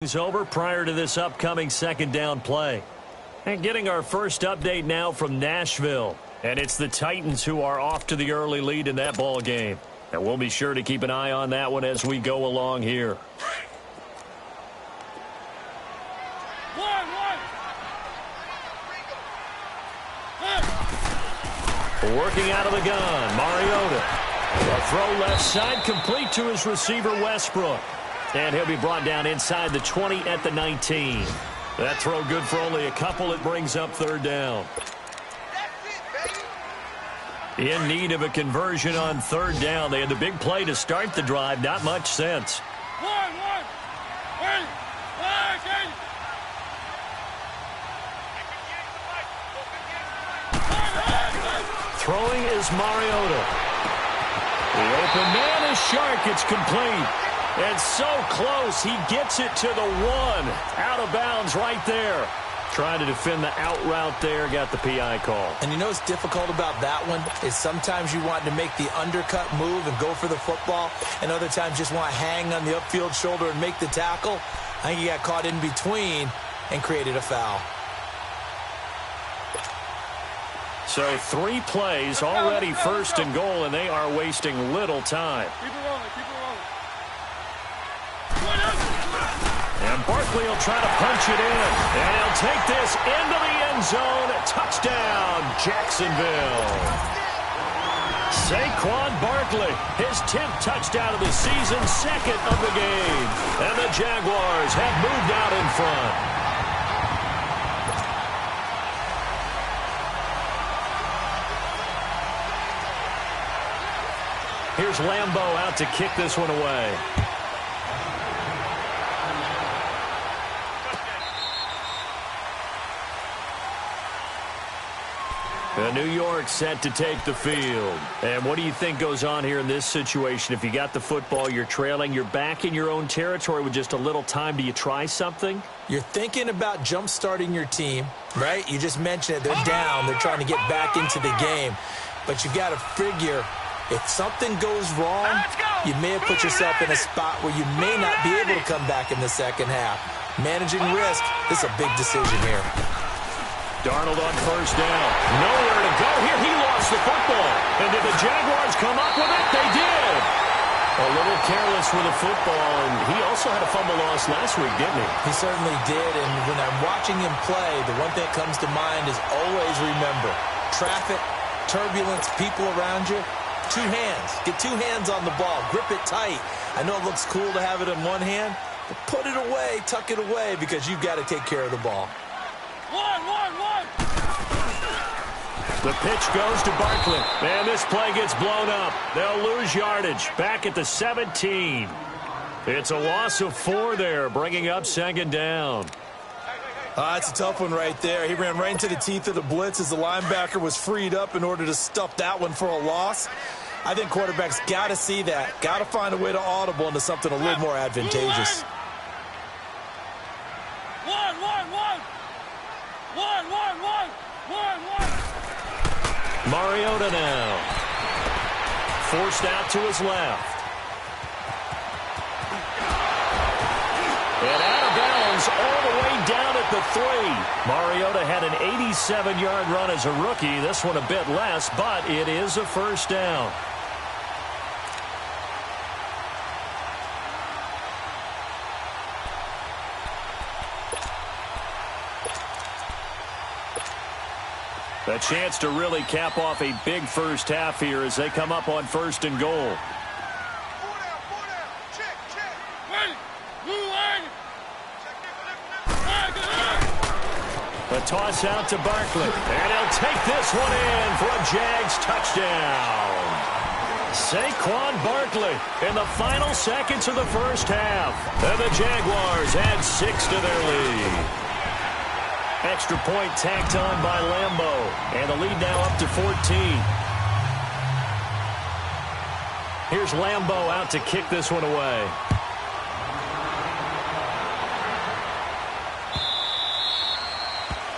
Over prior to this upcoming second down play. And getting our first update now from Nashville. And it's the Titans who are off to the early lead in that ball game. And we'll be sure to keep an eye on that one as we go along here. Working out of the gun, Mariota. A throw left side, complete to his receiver, Westbrook. And he'll be brought down inside the 20 at the 19. That throw good for only a couple. It brings up third down. In need of a conversion on third down. They had the big play to start the drive. Not much sense. Throwing is Mariota. The open man is Shark. It's complete. And so close, he gets it to the one. Out of bounds right there. Trying to defend the out route there, got the PI call. And you know what's difficult about that one is sometimes you want to make the undercut move and go for the football, and other times just want to hang on the upfield shoulder and make the tackle. I think he got caught in between and created a foul. So 3 plays, already first and goal, and they are wasting little time. Keep it rolling, keep it rolling. And Barkley will try to punch it in. And he'll take this into the end zone. Touchdown, Jacksonville. Saquon Barkley, his 10th touchdown of the season, 2nd of the game. And the Jaguars have moved out in front. Here's Lambeau out to kick this one away. New York set to take the field. And what do you think goes on here in this situation? If you got the football, you're trailing, you're back in your own territory with just a little time. Do you try something? You're thinking about jump-starting your team, right? You just mentioned it. They're down. They're trying to get back into the game. But you've got to figure if something goes wrong, you may have put yourself in a spot where you may not be able to come back in the second half. Managing risk, this is a big decision here. Darnold on first down. Nowhere to go here. He lost the football. And did the Jaguars come up with it? They did. A little careless with the football, and he also had a fumble loss last week, didn't he? He certainly did, and when I'm watching him play, the one thing that comes to mind is always remember, traffic, turbulence, people around you, 2 hands. Get 2 hands on the ball. Grip it tight. I know it looks cool to have it in one hand, but put it away, tuck it away, because you've got to take care of the ball. One. The pitch goes to Barkley. And this play gets blown up. They'll lose yardage. Back at the 17. It's a loss of 4 there, bringing up second down. That's a tough one right there. He ran right into the teeth of the blitz as the linebacker was freed up in order to stuff that one for a loss. I think quarterbacks got to see that. Got to find a way to audible into something a little more advantageous. One. Mariota now. Forced out to his left. And out of bounds all the way down at the 3. Mariota had an 87-yard run as a rookie. This one a bit less, but it is a first down. A chance to really cap off a big first half here as they come up on first and goal. 4 down. Check. Ready. Move on. A toss out to Barkley. And he'll take this one in for a Jags touchdown. Saquon Barkley in the final seconds of the first half. And the Jaguars add 6 to their lead. Extra point tacked on by Lambeau. And the lead now up to 14. Here's Lambeau out to kick this one away.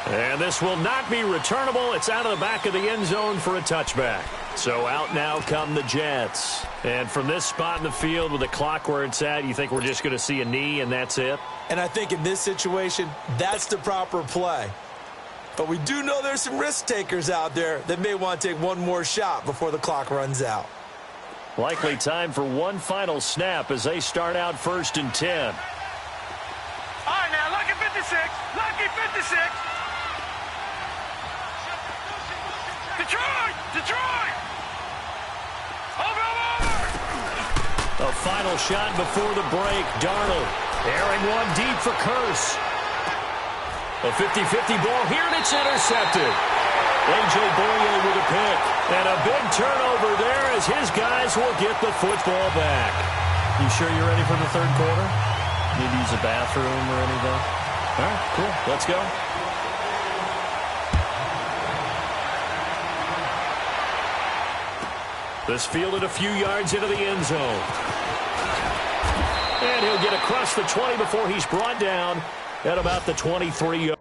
And this will not be returnable. It's out of the back of the end zone for a touchback. So out now come the Jets. And from this spot in the field with the clock where it's at, you think we're just going to see a knee and that's it? And I think in this situation, that's the proper play. But we do know there's some risk takers out there that may want to take one more shot before the clock runs out. Likely time for one final snap as they start out 1st and 10. All right, now, lucky 56. Lucky 56. Detroit! Detroit! Over, over! A final shot before the break. Darnold airing one deep for Curse. A 50-50 ball here, and it's intercepted. A.J. Boye with a pick. And a big turnover there as his guys will get the football back. You sure you're ready for the third quarter? Need to use a bathroom or anything? All right, cool. Let's go. This fielded a few yards into the end zone. And he'll get across the 20 before he's brought down at about the 23-yard.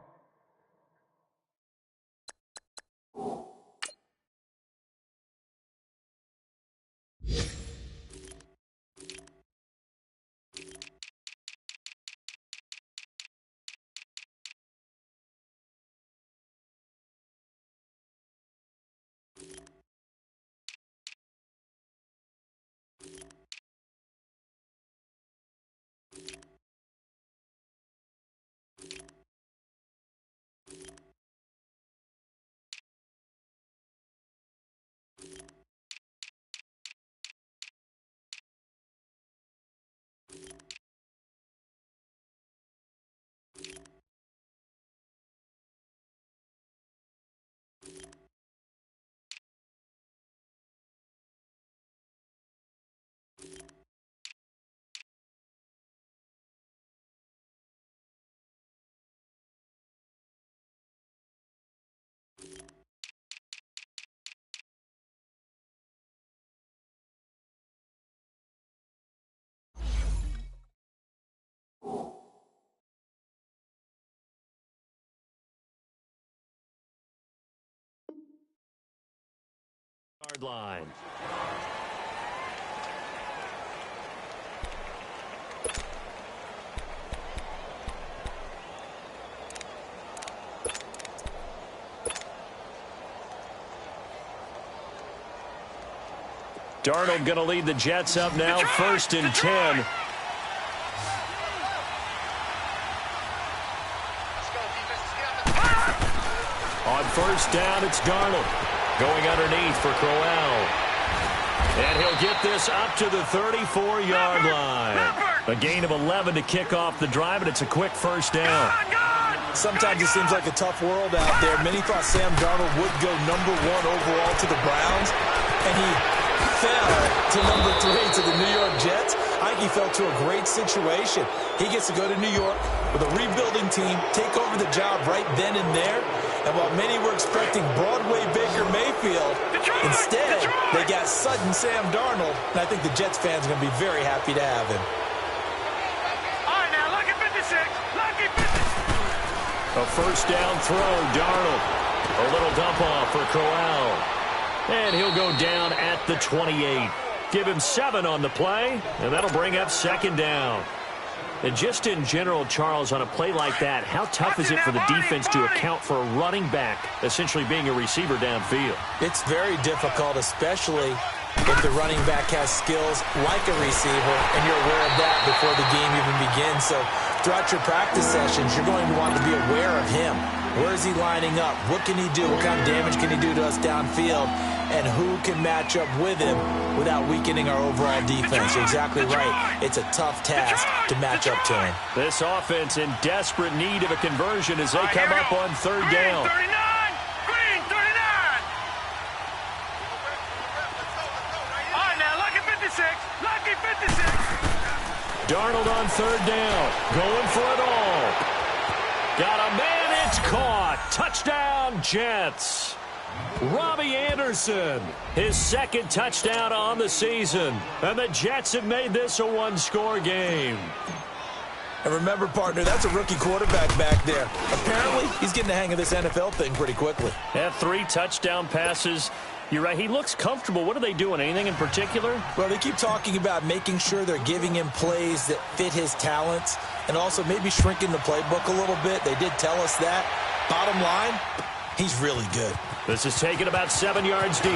Line. Darnold going to lead the Jets up now, 1st and 10. On 1st down, it's Darnold. Going underneath for Crowell. And he'll get this up to the 34-yard line. A gain of 11 to kick off the drive, and it's a quick 1st down. Sometimes it seems like a tough world out there. Many thought Sam Darnold would go number 1 overall to the Browns, and he fell to number 3 to the New York Jets. I think he fell to a great situation. He gets to go to New York with a rebuilding team, take over the job right then and there. And while many were expecting Broadway Baker Mayfield, instead they got sudden Sam Darnold. And I think the Jets fans are going to be very happy to have him. All right, now, lucky 56. Lucky 56. A 1st down throw, Darnold. A little dump off for Crowell. And he'll go down at the 28. Give him 7 on the play, and that'll bring up 2nd down. And just in general, Charles, on a play like that, how tough is it for the defense to account for a running back essentially being a receiver downfield? It's very difficult, especially if the running back has skills like a receiver, and you're aware of that before the game even begins. So throughout your practice sessions, you're going to want to be aware of him. Where is he lining up? What can he do? What kind of damage can he do to us downfield? And who can match up with him without weakening our overall defense? You're exactly right. It's a tough task to match up to him. This offense in desperate need of a conversion as they come up on 3rd down. Green 39. All right, now, lucky 56. Lucky 56. Darnold on 3rd down. Going for it all. Got a man. It's caught. Touchdown, Jets. Robbie Anderson, his 2nd touchdown on the season. And the Jets have made this a 1-score game. And remember, partner, that's a rookie quarterback back there. Apparently, he's getting the hang of this NFL thing pretty quickly. Had 3 touchdown passes You're right. He looks comfortable. What are they doing? Anything in particular? Well, they keep talking about making sure they're giving him plays that fit his talents and also maybe shrinking the playbook a little bit. They did tell us that. Bottom line, he's really good. This is taken about 7 yards deep.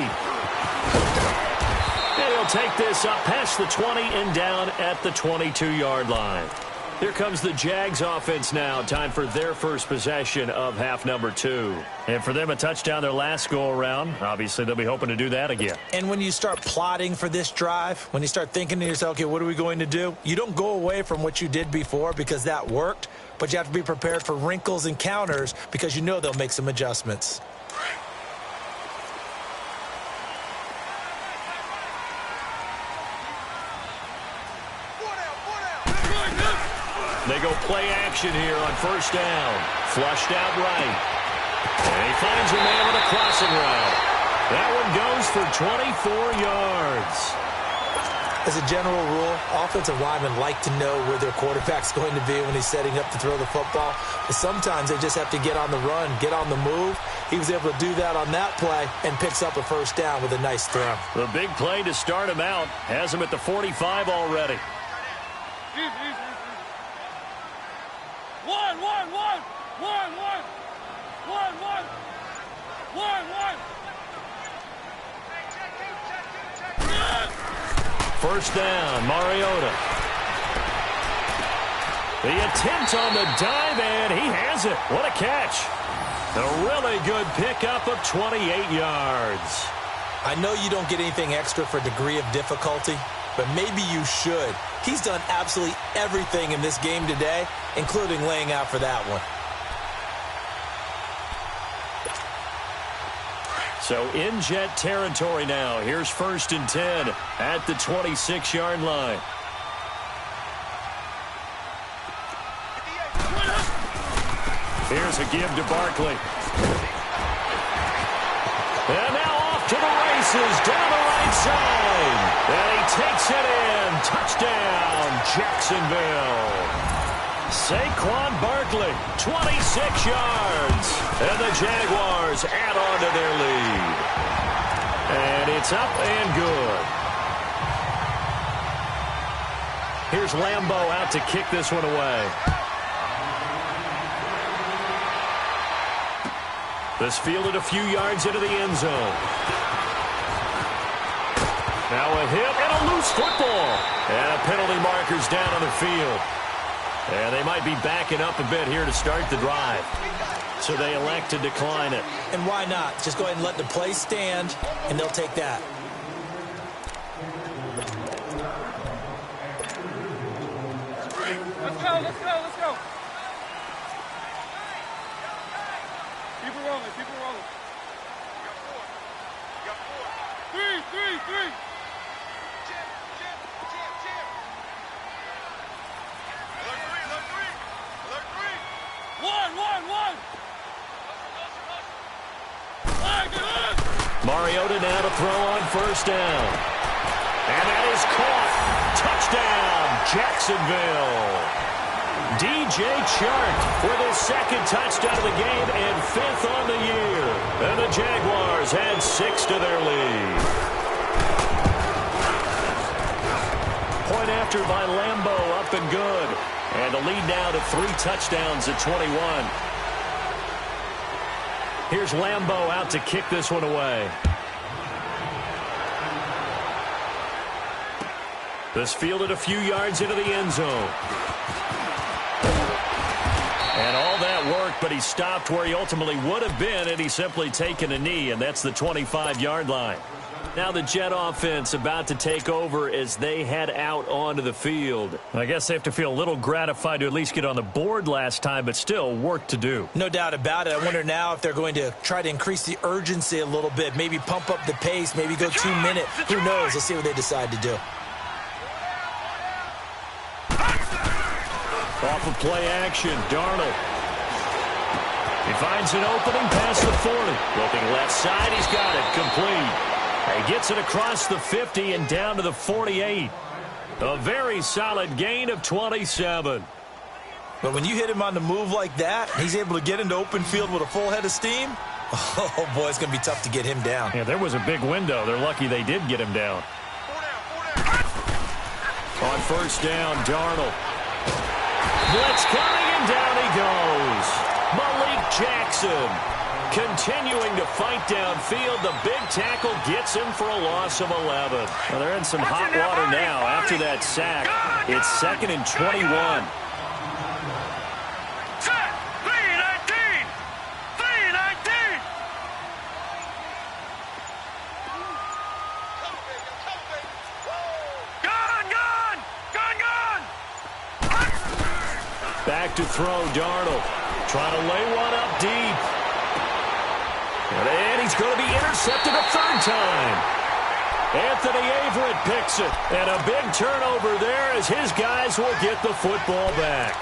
And he'll take this up past the 20 and down at the 22-yard line. Here comes the Jags offense now. Time for their first possession of half number 2. And for them, a touchdown their last go-around. Obviously, they'll be hoping to do that again. And when you start plotting for this drive, when you start thinking to yourself, okay, what are we going to do? You don't go away from what you did before because that worked, but you have to be prepared for wrinkles and counters because you know they'll make some adjustments. They go play action here on first down. Flushed out right. And he finds a man with a crossing route. That one goes for 24 yards. As a general rule, offensive linemen like to know where their quarterback's going to be when he's setting up to throw the football. But sometimes they just have to get on the run, get on the move. He was able to do that on that play and picks up a first down with a nice throw. The big play to start him out has him at the 45 already. First down, Mariota. The attempt on the dive, and he has it. What a catch. A really good pickup of 28 yards. I know you don't get anything extra for degree of difficulty, but maybe you should. He's done absolutely everything in this game today, including laying out for that one. So in Jet territory now. Here's 1st and 10 at the 26-yard line. Here's a give to Barkley. And now off to the races down the right side. And he takes it in. Touchdown, Jacksonville. Saquon Barkley, 26 yards. And the Jaguars add on to their lead. And it's up and good. Here's Lambeau out to kick this one away. This fielded a few yards into the end zone. Now a hit and a loose football. And a penalty marker's down on the field. And they might be backing up a bit here to start the drive. So they elect to decline it. And why not? Just go ahead and let the play stand, and they'll take that. Let's go, let's go, let's go. Keep it rolling, keep it rolling. You got four. Three. Chip. Alert three. One. Mariota now to throw on first down. And that is caught. Touchdown, Jacksonville. DJ Chark with his 2nd touchdown of the game and 5th on the year. And the Jaguars add 6 to their lead. Point after by Lambeau, up and good. And the lead now to 3 touchdowns at 21. Here's Lambeau out to kick this one away. This fielded a few yards into the end zone. And all that worked, but he stopped where he ultimately would have been had he simply taken a knee, and that's the 25-yard line. Now the Jet offense about to take over as they head out onto the field. I guess they have to feel a little gratified to at least get on the board last time, but still work to do. No doubt about it. I wonder now if they're going to try to increase the urgency a little bit, maybe pump up the pace, maybe go 2 minute. Who knows? Let's see what they decide to do. Off of play action, Darnold. He finds an opening past the 40. Looking left side, he's got it, complete. He gets it across the 50 and down to the 48. A very solid gain of 27. But when you hit him on the move like that, he's able to get into open field with a full head of steam, Oh, boy, it's going to be tough to get him down. Yeah, there was a big window. They're lucky they did get him down. On first down, Darnold. Blitz coming, and down he goes. Malik Jackson continuing to fight downfield. The big tackle gets him for a loss of 11. Well, they're in some hot water now after that sack. It's 2nd and 21. Back to throw, Darnold. Trying to lay one up deep. And he's going to be intercepted a third time. Anthony Averett picks it. And a big turnover there as his guys will get the football back.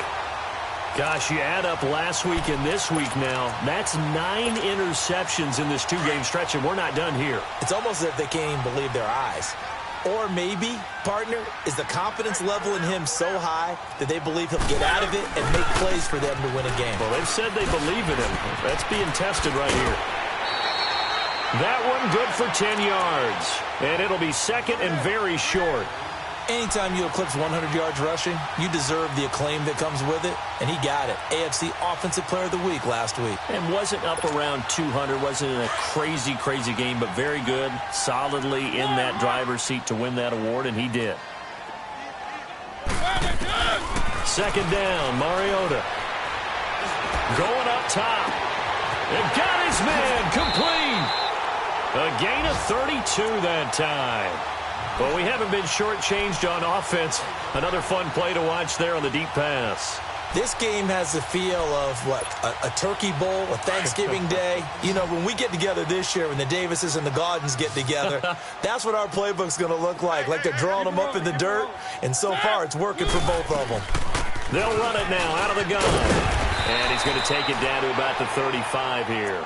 Gosh, you add up last week and this week now. That's 9 interceptions in this 2-game stretch, and we're not done here. It's almost as if they can't even believe their eyes. Or maybe, partner, is the confidence level in him so high that they believe he'll get out of it and make plays for them to win a game. Well, they've said they believe in him. That's being tested right here. That one good for 10 yards. And it'll be 2nd and very short. Anytime you eclipse 100 yards rushing, you deserve the acclaim that comes with it, and he got it. AFC Offensive Player of the Week last week. And wasn't up around 200, wasn't in a crazy, crazy game, but very good, solidly in that driver's seat to win that award, and he did. 2nd down, Mariota. Going up top. And got his man complete. A gain of 32 that time. Well, we haven't been shortchanged on offense. Another fun play to watch there on the deep pass. This game has the feel of, what, a turkey bowl, a Thanksgiving day. You know, when we get together this year, when the Davises and the Gaudens get together, that's what our playbook's going to look like they're drawing them up in the dirt, and so far it's working for both of them. They'll run it now out of the gun. And he's going to take it down to about the 35 here.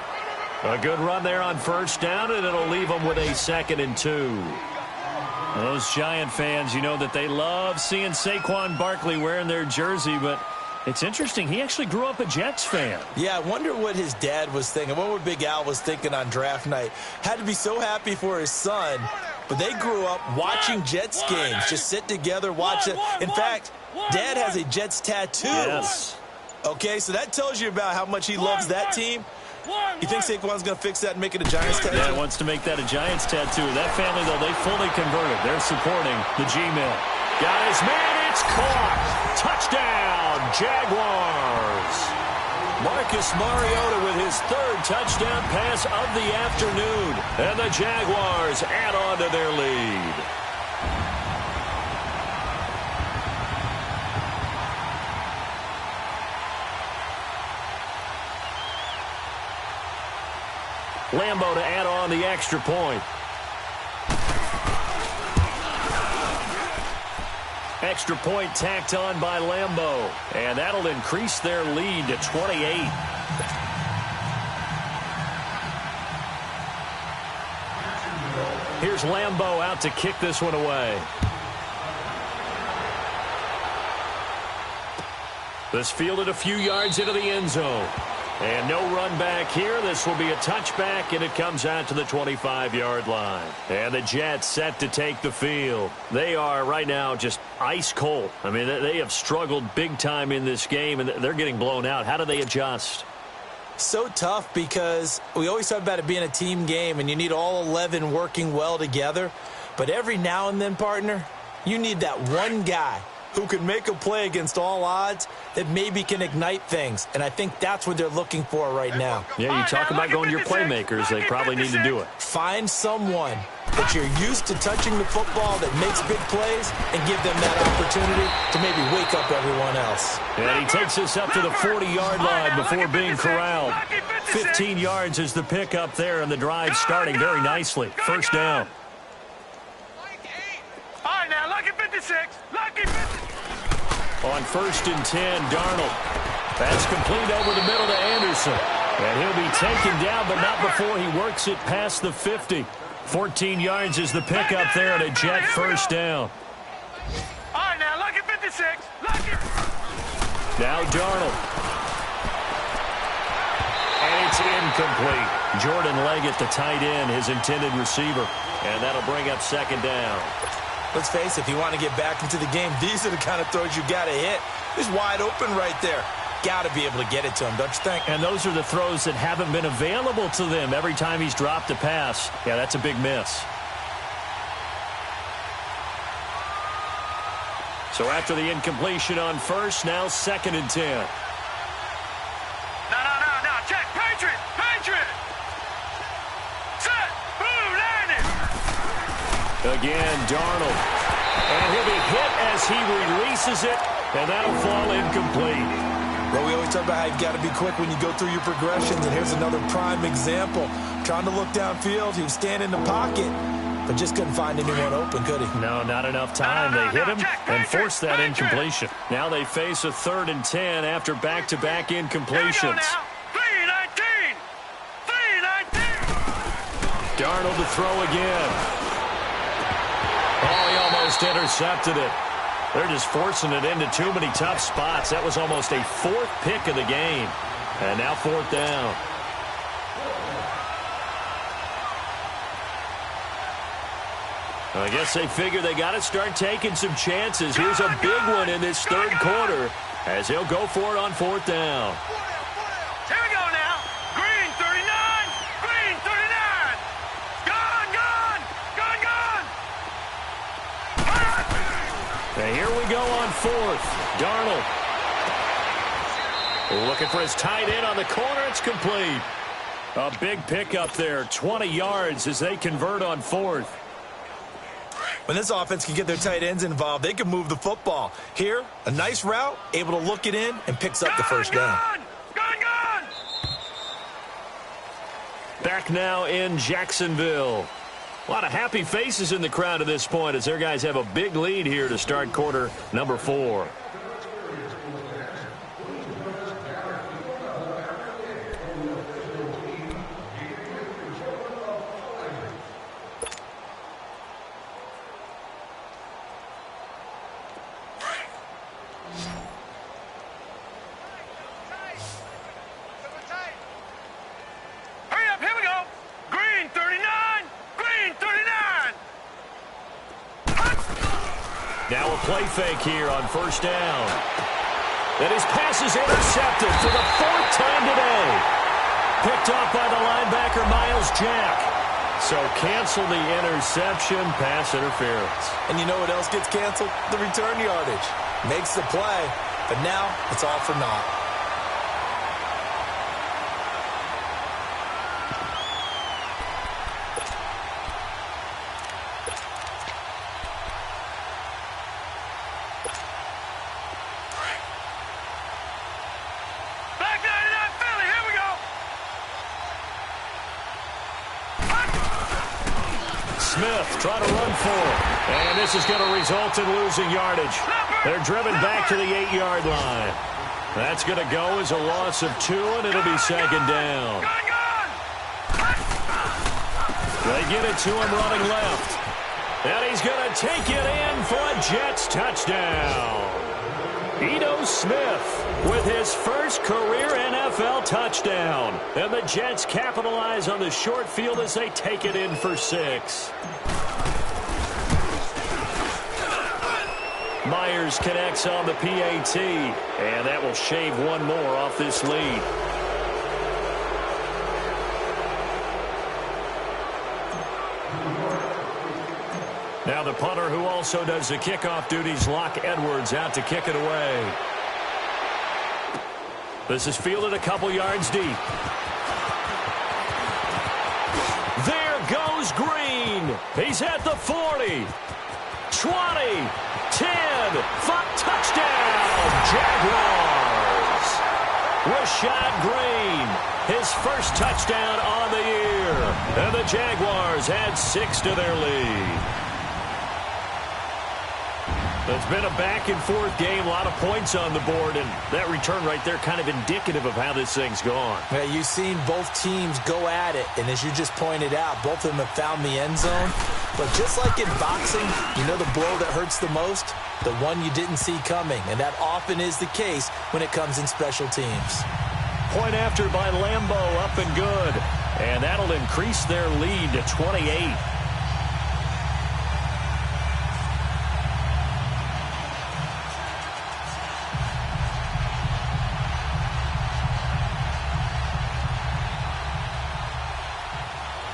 A good run there on first down, and it'll leave them with a 2nd and 2. Those Giant fans, you know that they love seeing Saquon Barkley wearing their jersey, but it's interesting. He actually grew up a Jets fan. Yeah, I wonder what his dad was thinking. What Big Al was thinking on draft night. Had to be so happy for his son, but they grew up watching Jets games. Just sit together, watch it. In fact, Dad has a Jets tattoo. Yes. Okay, so that tells you about how much he loves that team. You think Saquon's going to fix that and make it a Giants tattoo? Yeah, he wants to make that a Giants tattoo. That family, though, they fully converted. They're supporting the G-Men. Got his man. It's caught. Touchdown, Jaguars. Marcus Mariota with his 3rd touchdown pass of the afternoon. And the Jaguars add on to their lead. Lambo to add on the extra point. Extra point tacked on by Lambo. And that'll increase their lead to 28. Here's Lambo out to kick this one away. This fielded a few yards into the end zone. And no run back here. This will be a touchback, and it comes out to the 25-yard line. And the Jets set to take the field. They are right now just ice cold. I mean, they have struggled big time in this game, and they're getting blown out. How do they adjust? So tough because we always talk about it being a team game, and you need all 11 working well together. But every now and then, partner, you need that one guy who can make a play against all odds that maybe can ignite things. And I think that's what they're looking for right now. Yeah, you talk about going to your playmakers. They probably need to do it. Find someone that you're used to touching the football that makes big plays and give them that opportunity to maybe wake up everyone else. And he takes us up to the 40-yard line before being corralled. 15 yards is the pickup there, and the drive starting very nicely. First down. All right, now, lucky 56. Lucky 56. On 1st and 10, Darnold. That's complete over the middle to Anderson. And he'll be taken down, but not before he works it past the 50. 14 yards is the pickup there, and a Jet first down. All right, now, lucky 56. Lucky. Now Darnold. And he It's incomplete. Jordan Leggett, the tight end, his intended receiver. And that'll bring up second down. Let's face it, if you want to get back into the game, these are the kind of throws you got to hit. He's wide open right there. Got to be able to get it to him, don't you think? And those are the throws that haven't been available to them every time he's dropped a pass. Yeah, that's a big miss. So after the incompletion on first, now 2nd and 10. No. Check. Patriot. Set. Boom, landed. Again, Darnold. And he'll be hit as he releases it, and that'll fall incomplete. Well, we always talk about how you've got to be quick when you go through your progressions, and here's another prime example. Trying to look downfield, he was standing in the pocket, but just couldn't find anyone open, could he? No, not enough time. They hit him and forced that incompletion. Now they face a 3rd and 10 after back-to-back incompletions. 3-19. Darnold to throw again. Oh, he almost intercepted it. They're just forcing it into too many tough spots. That was almost a 4th pick of the game. And now 4th down. I guess they figure they got to start taking some chances. Here's a big one in this 3rd quarter as he'll go for it on 4th down. Here we go now. Green 39. Gone. And here we go on 4th. Darnold. Looking for his tight end on the corner. It's complete. A big pickup there. 20 yards as they convert on 4th. When this offense can get their tight ends involved, they can move the football. Here, a nice route, able to look it in, and picks up the first down. Gone. Back now in Jacksonville. A lot of happy faces in the crowd at this point as their guys have a big lead here to start quarter number 4. Now a play fake here on 1st down. And his pass is intercepted for the 4th time today. Picked off by the linebacker, Miles Jack. So cancel the interception, pass interference. And you know what else gets canceled? The return yardage. Makes the play, but now it's all for naught. Smith trying to run for it. And this is going to result in losing yardage. They're driven back to the 8-yard line. That's going to go as a loss of 2, and it'll be 2nd down. They get it to him running left. And he's going to take it in for a Jets touchdown. Ito Smith with his first career NFL touchdown. And the Jets capitalize on the short field as they take it in for 6. Myers connects on the PAT, and that will shave one more off this lead. Now the punter who also does the kickoff duties, Locke Edwards, out to kick it away. This is fielded a couple yards deep. There goes Green. He's at the 40, 20, 10, 5, touchdown, Jaguars. Rashad Green, his first touchdown on the year. And the Jaguars add 6 to their lead. It's been a back-and-forth game, a lot of points on the board, and that return right there kind of indicative of how this thing's gone. Yeah, you've seen both teams go at it, and as you just pointed out, both of them have found the end zone. But just like in boxing, you know the blow that hurts the most? The one you didn't see coming, and that often is the case when it comes in special teams. Point after by Lambeau, up and good. And that'll increase their lead to 28.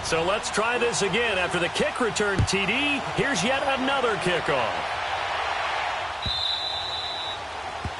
So let's try this again. After the kick return TD, here's yet another kickoff.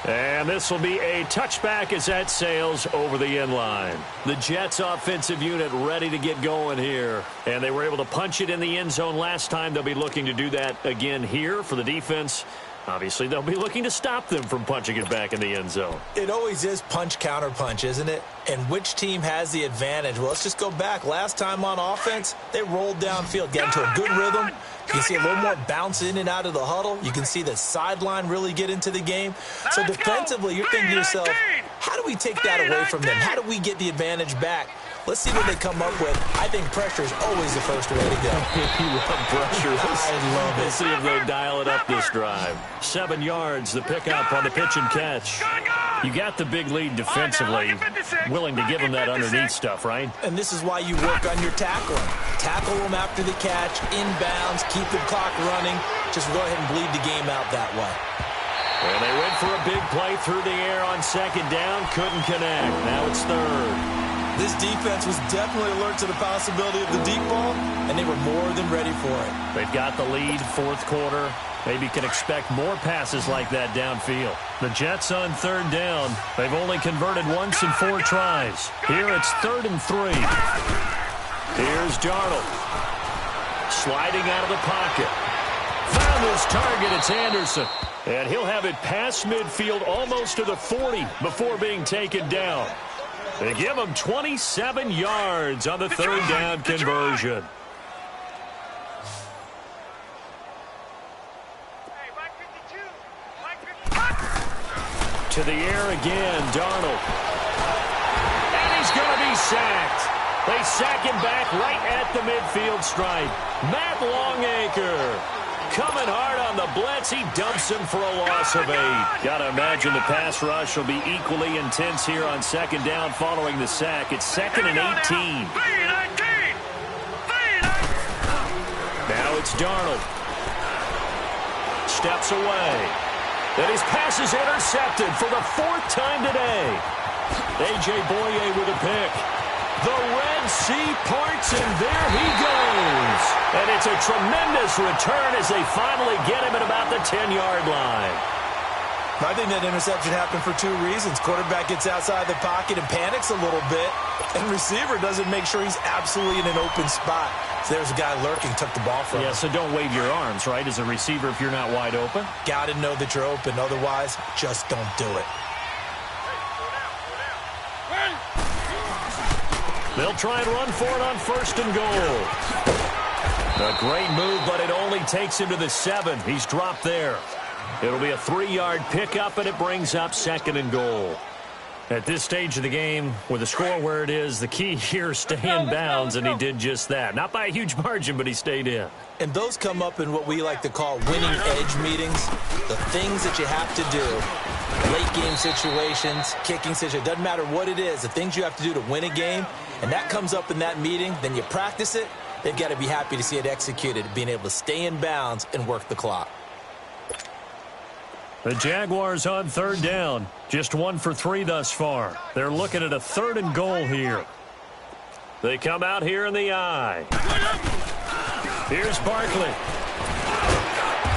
And this will be a touchback as that sails over the end line. The Jets offensive unit ready to get going here. And they were able to punch it in the end zone last time. They'll be looking to do that again here for the defense. Obviously, they'll be looking to stop them from punching it back in the end zone. It always is punch, counter punch, isn't it? And which team has the advantage? Well, let's just go back. Last time on offense, they rolled downfield, got into a good rhythm. You can see a little more bounce in and out of the huddle. You can see the sideline really get into the game. So defensively, you're thinking to yourself, how do we take that away from them? How do we get the advantage back? Let's see what they come up with. I think pressure is always the first way to go. You love pressure. I love it. Let's see if they dial it up this drive. 7 yards, the pickup on the pitch and catch. You got the big lead defensively. Willing to give them that underneath stuff, right? And this is why you work on your tackling. Tackle them after the catch, inbounds, keep the clock running. Just go ahead and bleed the game out that way. And they went for a big play through the air on second down. Couldn't connect. Now it's third. This defense was definitely alert to the possibility of the deep ball, and they were more than ready for it. They've got the lead, fourth quarter. Maybe can expect more passes like that downfield. The Jets on third down. They've only converted once in 4 tries. Here it's 3rd and 3. Here's Darnold. Sliding out of the pocket. Found his target. It's Anderson. And he'll have it past midfield almost to the 40 before being taken down. They give him 27 yards on the third down conversion. To the air again, Darnold. And he's going to be sacked. They sack him back right at the midfield stripe. Matt Longacre coming hard on the blitz. He dumps him for a loss of 8. Got to imagine the pass rush will be equally intense here on second down following the sack. It's 2nd and 18. Now it's Darnold. Steps away. And his pass is intercepted for the 4th time today. A.J. Boye with a pick. The Red Sea parts, and there he goes. And it's a tremendous return as they finally get him at about the 10-yard line. I think that interception happened for 2 reasons. Quarterback gets outside the pocket and panics a little bit, and receiver doesn't make sure he's absolutely in an open spot. So there's a guy lurking, took the ball from him. Yeah, so don't wave your arms, right, as a receiver if you're not wide open. Got to know that you're open. Otherwise, just don't do it. They'll try and run for it on 1st and goal. A great move, but it only takes him to the 7. He's dropped there. It'll be a 3-yard pickup, and it brings up 2nd and goal. At this stage of the game, with the score where it is, the key here is stay in bounds, and he did just that. Not by a huge margin, but he stayed in. And those come up in what we like to call winning edge meetings. The things that you have to do. Late game situations, kicking situations, doesn't matter what it is, the things you have to do to win a game, and that comes up in that meeting, then you practice it, they've got to be happy to see it executed, being able to stay in bounds and work the clock. The Jaguars on 3rd down, just 1 for 3 thus far. They're looking at a 3rd and goal here. They come out here in the eye. Here's Barkley.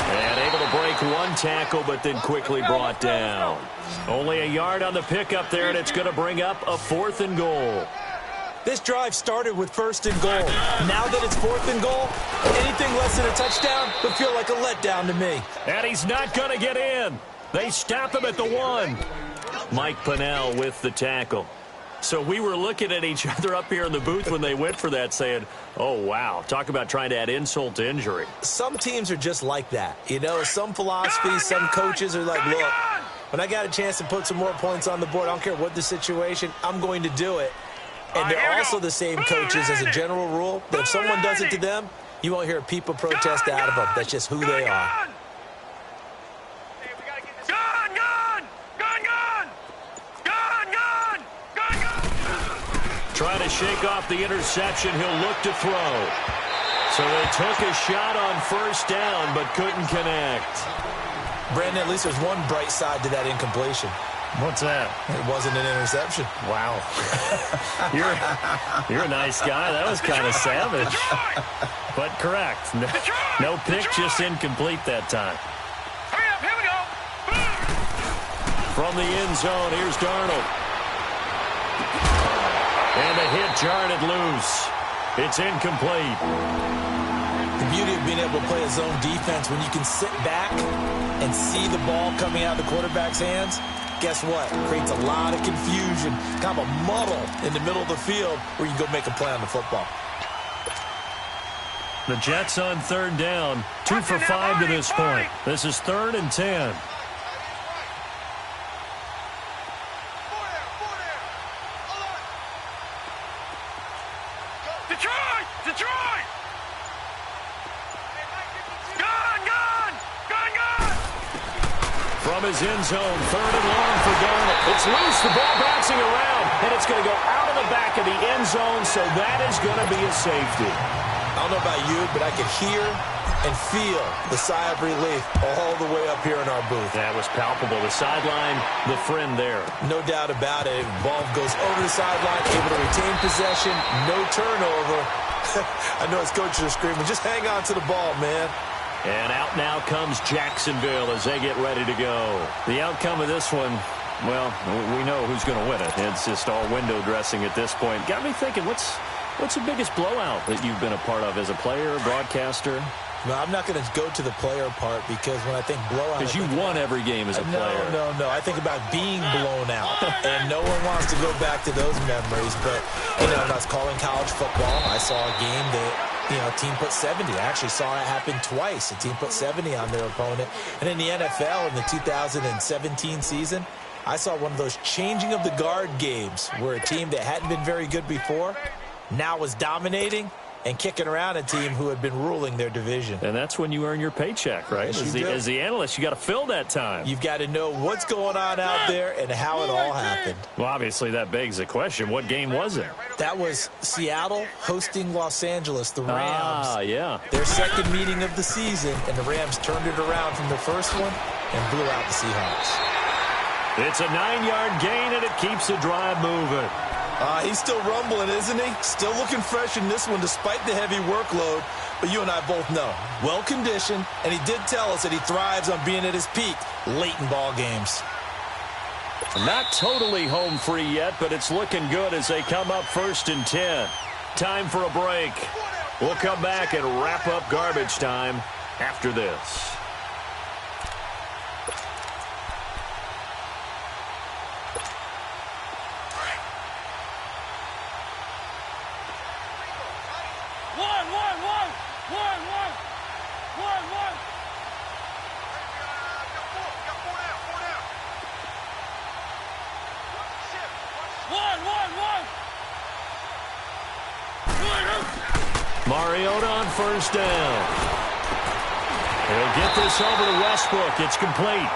And able to break 1 tackle, but then quickly brought down. Only a yard on the pickup there, and it's going to bring up a 4th and goal. This drive started with 1st and goal. Now that it's 4th and goal, anything less than a touchdown would feel like a letdown to me. And he's not going to get in. They stop him at the 1. Mike Pennell with the tackle. So we were looking at each other up here in the booth when they went for that saying, oh, wow, talk about trying to add insult to injury. Some teams are just like that. You know, some philosophies, some coaches are like, look, when I got a chance to put some more points on the board, I don't care what the situation, I'm going to do it. And they're also the same coaches as a general rule that if someone does it to them, you won't hear a people protest out of them. That's just who they are. Trying to shake off the interception. He'll look to throw. So they took a shot on first down, but couldn't connect. Brandon, at least there's one bright side to that incompletion. What's that? It wasn't an interception. Wow. You're a nice guy. That was kind of savage. But correct. No pick, just incomplete that time. Hurry up, here we go. From the end zone, here's Darnold. And a hit jarred it loose. It's incomplete. The beauty of being able to play a zone defense when you can sit back and see the ball coming out of the quarterback's hands, guess what? It creates a lot of confusion, kind of a muddle in the middle of the field where you can go make a play on the football. The Jets on third down, 2 for 5 to this point. This is 3rd and 10. Detroit! Detroit! Gone! From his end zone, 3rd and long for Darnold. It's loose, the ball bouncing around, and it's going to go out of the back of the end zone, so that is going to be a safety. I don't know about you, but I could hear and feel the sigh of relief all the way up here in our booth. That was palpable. The sideline, the friend there. No doubt about it. Ball goes over the sideline, able to retain possession, no turnover. I know his coaches are screaming, just hang on to the ball, man. And out now comes Jacksonville as they get ready to go. The outcome of this one, well, we know who's going to win it. It's just all window dressing at this point. Got me thinking, what's the biggest blowout that you've been a part of as a player, broadcaster? No, I'm not going to go to the player part because when I think blowout... Because you won every game as a player. No. I think about being blown out. And no one wants to go back to those memories. But, when I was calling college football, I saw a game that, a team put 70. I actually saw it happen twice. A team put 70 on their opponent. And in the NFL in the 2017 season, I saw one of those changing of the guard games where a team that hadn't been very good before now was dominating and kicking around a team who had been ruling their division. And that's when you earn your paycheck, right? Yes, As the analyst, you got to fill that time. You've got to know what's going on out there and how it all happened. Well, obviously, that begs the question, what game was it? That was Seattle hosting Los Angeles, the Rams. Ah, yeah. Their second meeting of the season, and the Rams turned it around from the first one and blew out the Seahawks. It's a 9-yard gain, and it keeps the drive moving. He's still rumbling, isn't he? Still looking fresh in this one despite the heavy workload. But you and I both know, well-conditioned, and he did tell us that he thrives on being at his peak late in ball games. Not totally home free yet, but it's looking good as they come up 1st and 10. Time for a break. We'll come back and wrap up garbage time after this. Mariota on first down. He'll get this over to Westbrook. It's complete.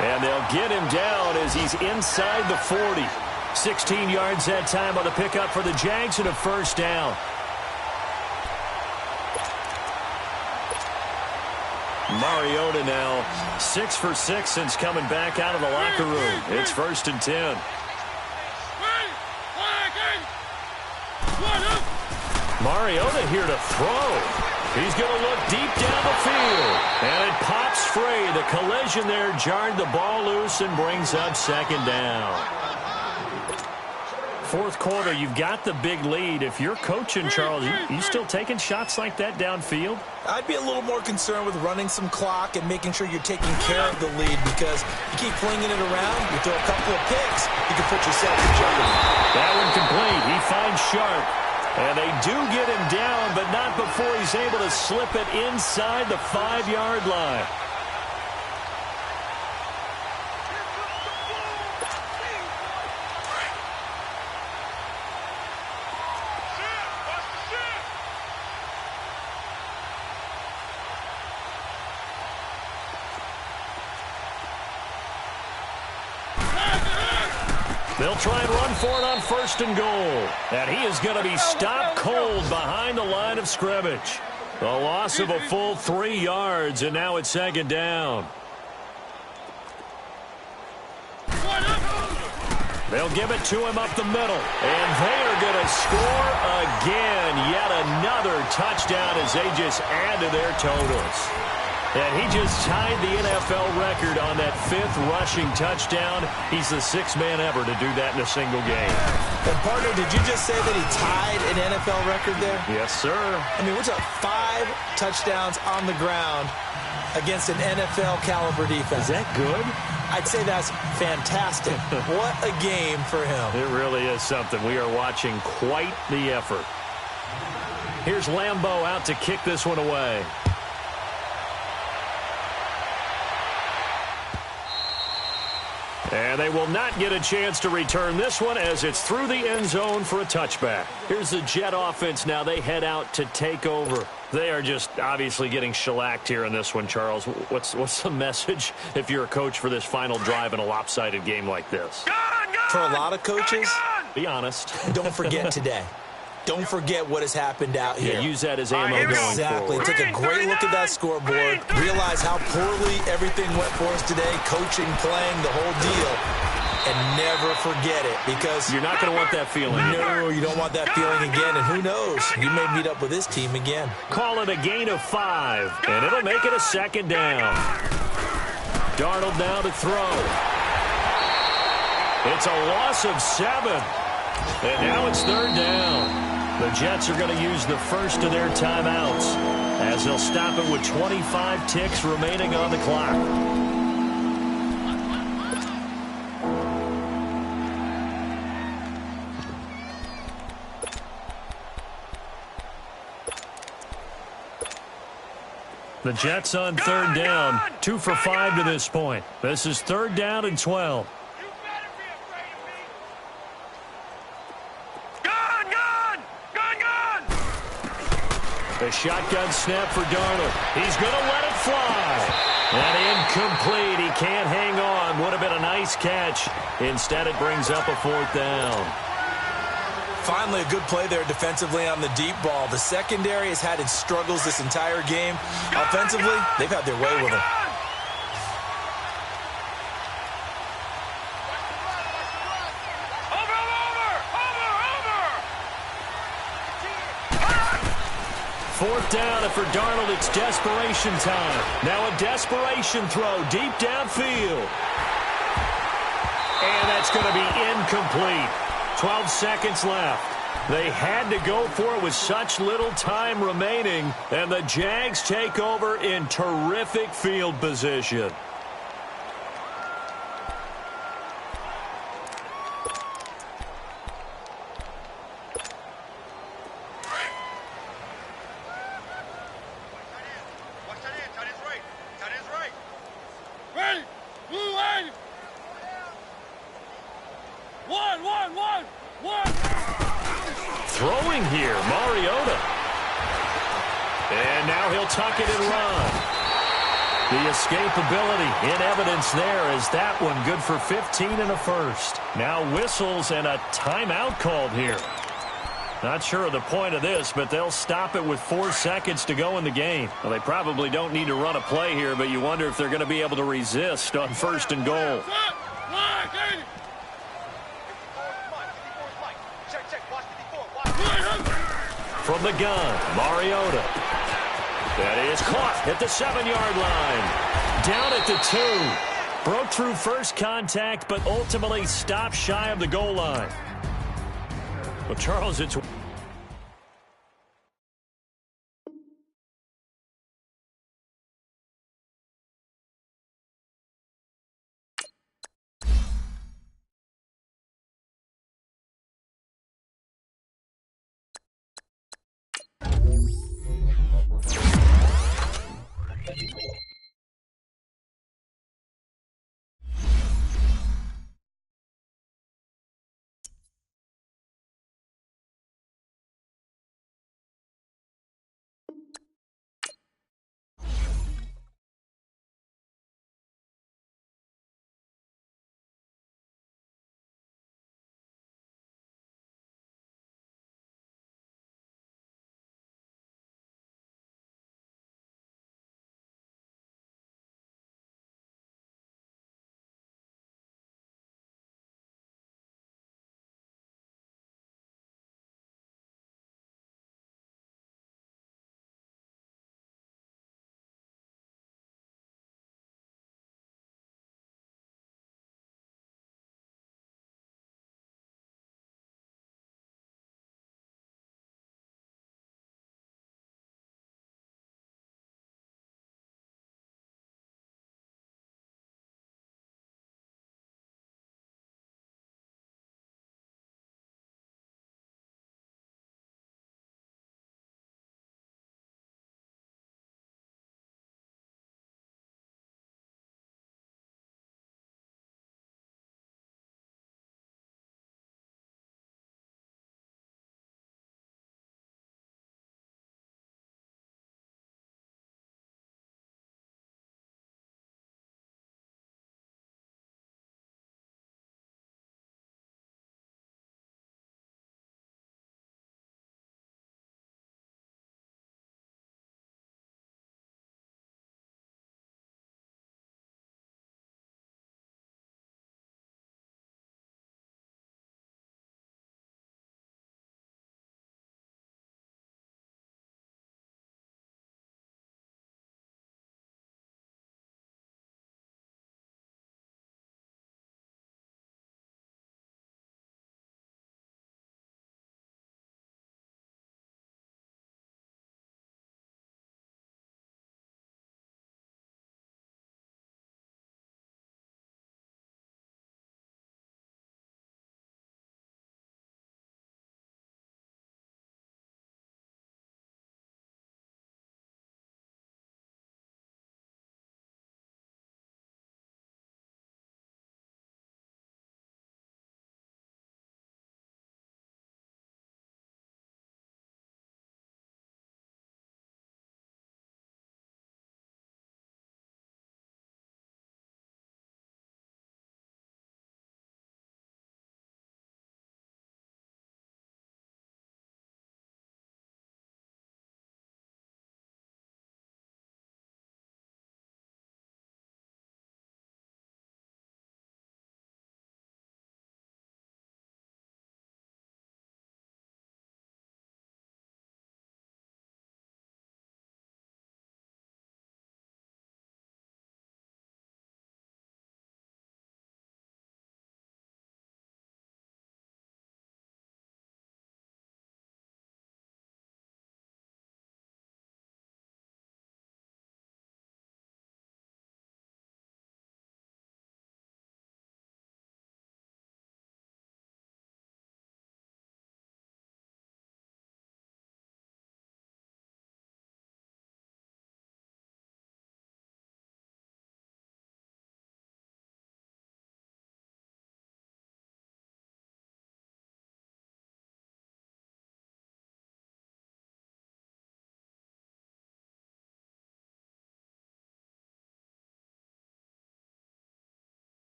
And they'll get him down as he's inside the 40. 16 yards that time on the pickup for the Jags and a first down. Mariota now 6 for 6 since coming back out of the locker room. It's 1st and 10. Mariota here to throw. He's going to look deep down the field. And it pops free. The collision there jarred the ball loose and brings up 2nd down. 4th quarter, you've got the big lead. If you're coaching, Charles, you still taking shots like that downfield? I'd be a little more concerned with running some clock and making sure you're taking care of the lead because you keep flinging it around, you throw a couple of picks, you can put yourself in jeopardy. That one complete. He finds Sharp. And they do get him down, but not before he's able to slip it inside the 5-yard line. They'll try and run for it on 1st and goal. And he is going to be stopped cold behind the line of scrimmage. A loss of a full 3 yards, and now it's 2nd down. They'll give it to him up the middle. And they are going to score again. Yet another touchdown as they just add to their totals. And he just tied the NFL record on that 5th rushing touchdown. He's the 6th man ever to do that in a single game. And, partner, did you just say that he tied an NFL record there? Yes, sir. I mean, we're talking 5 touchdowns on the ground against an NFL-caliber defense. Is that good? I'd say that's fantastic. What a game for him. It really is something. We are watching quite the effort. Here's Lambeau out to kick this one away. And they will not get a chance to return this one as it's through the end zone for a touchback. Here's the Jet offense now. They head out to take over. They are just obviously getting shellacked here in this one, Charles. What's the message if you're a coach for this final drive in a lopsided game like this? For a lot of coaches, be honest. Don't forget today. Don't forget what has happened out here. Yeah, use that as ammo going Exactly. forward. Take a great look at that scoreboard. Realize how poorly everything went for us today. Coaching, playing, the whole deal. And never forget it, because you're not going to want that feeling. No, you don't want that feeling again. And who knows? You may meet up with this team again. Call it a gain of 5, and it'll make it a 2nd down. Darnold now to throw. It's a loss of 7. And now it's 3rd down. The Jets are going to use the first of their timeouts as they'll stop it with 25 ticks remaining on the clock. The Jets on 3rd down, 2 for 5 to this point. This is 3rd down and 12. A shotgun snap for Darnold. He's going to let it fly. And incomplete. He can't hang on. Would have been a nice catch. Instead, it brings up a 4th down. Finally, a good play there defensively on the deep ball. The secondary has had its struggles this entire game. Offensively, they've had their way with it. Fourth down, and for Darnold, it's desperation time. Now a desperation throw deep downfield. And that's going to be incomplete. 12 seconds left. They had to go for it with such little time remaining, and the Jags take over in terrific field position. Throwing here, Mariota. And now he'll tuck it and run. The escapability in evidence there as that one good for 15 and a first. Now whistles and a timeout called here. Not sure of the point of this, but they'll stop it with 4 seconds to go in the game. Well, they probably don't need to run a play here, but you wonder if they're going to be able to resist on 1st and goal. From the gun, Mariota. That is caught at the 7-yard line. Down at the 2. Broke through first contact, but ultimately stopped shy of the goal line. Well, Charles, it's...